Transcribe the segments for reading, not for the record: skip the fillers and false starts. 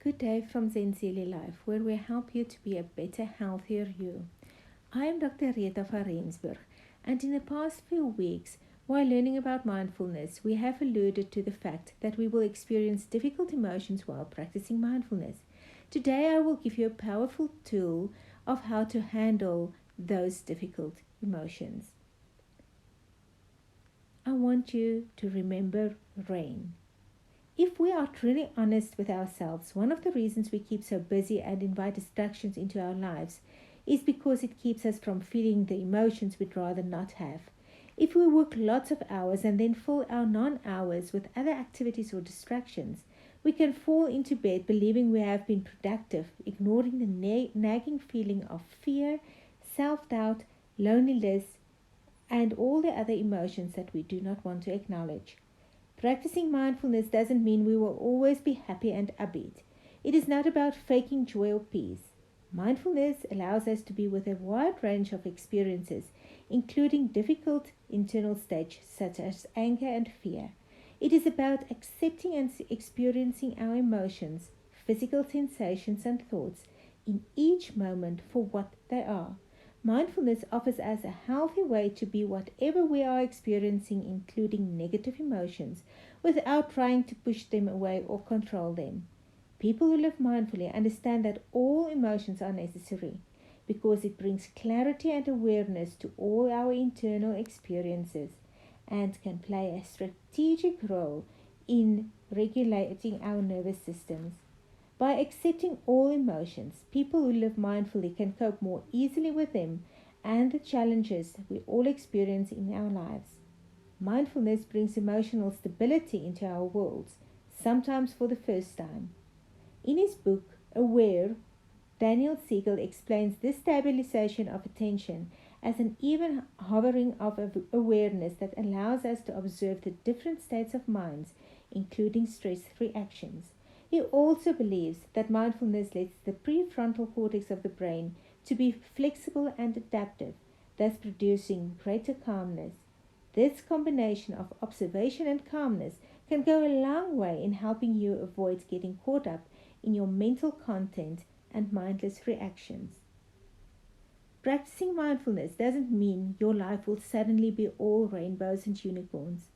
Good day from Zenzile Life, where we help you to be a better, healthier you. I am Dr. Rita van Rensburg, and in the past few weeks, while learning about mindfulness, we have alluded to the fact that we will experience difficult emotions while practicing mindfulness. Today, I will give you a powerful tool of how to handle those difficult emotions. I want you to remember rain. If we are truly honest with ourselves, one of the reasons we keep so busy and invite distractions into our lives is because it keeps us from feeling the emotions we'd rather not have. If we work lots of hours and then fill our non-hours with other activities or distractions, we can fall into bed believing we have been productive, ignoring the nagging feeling of fear, self-doubt, loneliness, and all the other emotions that we do not want to acknowledge. Practicing mindfulness doesn't mean we will always be happy and upbeat. It is not about faking joy or peace. Mindfulness allows us to be with a wide range of experiences, including difficult internal states such as anger and fear. It is about accepting and experiencing our emotions, physical sensations, and thoughts in each moment for what they are. Mindfulness offers us a healthy way to be whatever we are experiencing, including negative emotions, without trying to push them away or control them. People who live mindfully understand that all emotions are necessary because it brings clarity and awareness to all our internal experiences and can play a strategic role in regulating our nervous systems. By accepting all emotions, people who live mindfully can cope more easily with them and the challenges we all experience in our lives. Mindfulness brings emotional stability into our worlds, sometimes for the first time. In his book, Aware, Daniel Siegel explains this stabilization of attention as an even hovering of awareness that allows us to observe the different states of minds, including stress reactions. He also believes that mindfulness lets the prefrontal cortex of the brain to be flexible and adaptive, thus producing greater calmness. This combination of observation and calmness can go a long way in helping you avoid getting caught up in your mental content and mindless reactions. Practicing mindfulness doesn't mean your life will suddenly be all rainbows and unicorns.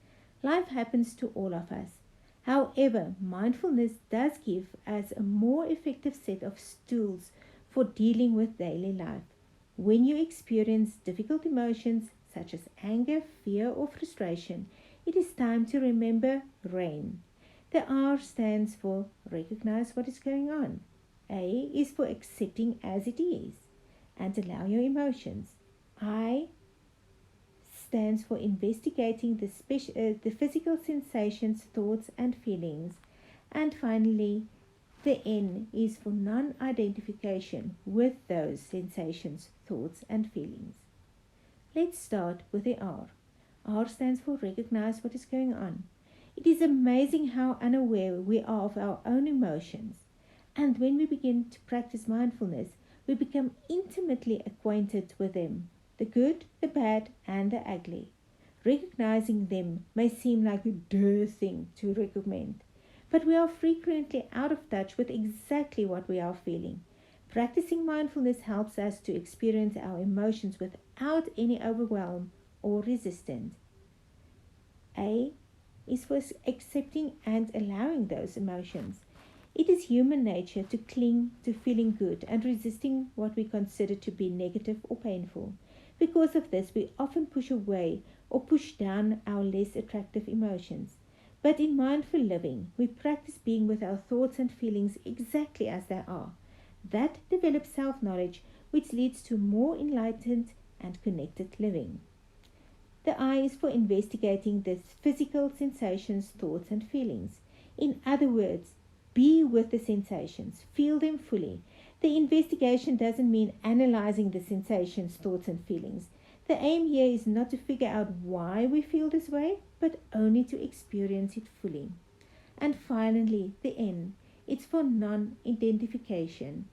Life happens to all of us. However, mindfulness does give us a more effective set of tools for dealing with daily life. When you experience difficult emotions such as anger, fear, or frustration, it is time to remember RAIN. The R stands for recognize what is going on. A is for accepting as it is and allow your emotions. I stands for investigating the physical sensations, thoughts, and feelings. And finally, the N is for non-identification with those sensations, thoughts, and feelings. Let's start with the R. R stands for recognize what is going on. It is amazing how unaware we are of our own emotions. And when we begin to practice mindfulness, we become intimately acquainted with them, the good, the bad, and the ugly. Recognizing them may seem like a duh thing to recommend, but we are frequently out of touch with exactly what we are feeling. Practicing mindfulness helps us to experience our emotions without any overwhelm or resistance. A is for accepting and allowing those emotions. It is human nature to cling to feeling good and resisting what we consider to be negative or painful. Because of this, we often push away or push down our less attractive emotions. But in mindful living, we practice being with our thoughts and feelings exactly as they are. That develops self-knowledge, which leads to more enlightened and connected living. The I is for investigating the physical sensations, thoughts, and feelings. In other words, be with the sensations, feel them fully. The investigation doesn't mean analyzing the sensations, thoughts, and feelings. The aim here is not to figure out why we feel this way, but only to experience it fully. And finally, the N. It's for non-identification.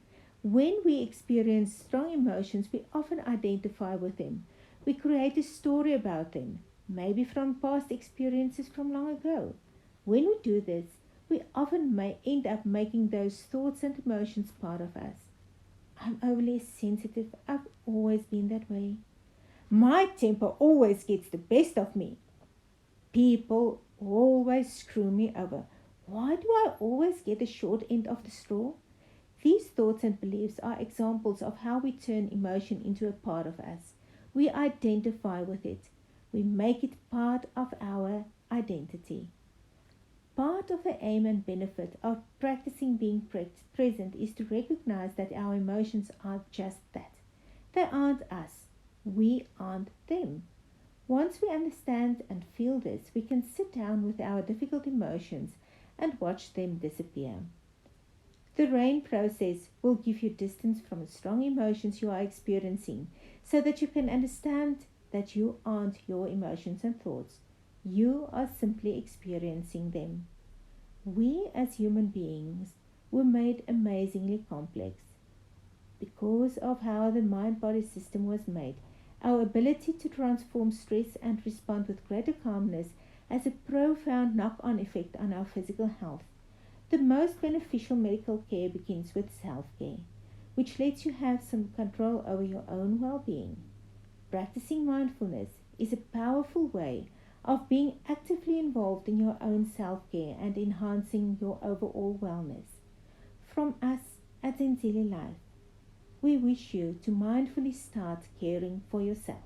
When we experience strong emotions, we often identify with them. We create a story about them, maybe from past experiences from long ago. When we do this, we often may end up making those thoughts and emotions part of us. I'm overly sensitive. I've always been that way. My temper always gets the best of me. People always screw me over. Why do I always get the short end of the straw? These thoughts and beliefs are examples of how we turn emotion into a part of us. We identify with it. We make it part of our identity. Part of the aim and benefit of practicing being present is to recognize that our emotions are just that. They aren't us. We aren't them. Once we understand and feel this, we can sit down with our difficult emotions and watch them disappear. The RAIN process will give you distance from the strong emotions you are experiencing so that you can understand that you aren't your emotions and thoughts. You are simply experiencing them. We as human beings were made amazingly complex. Because of how the mind-body system was made, our ability to transform stress and respond with greater calmness has a profound knock-on effect on our physical health. The most beneficial medical care begins with self-care, which lets you have some control over your own well-being. Practicing mindfulness is a powerful way of being actively involved in your own self-care and enhancing your overall wellness. From us at Zenzile Life, we wish you to mindfully start caring for yourself.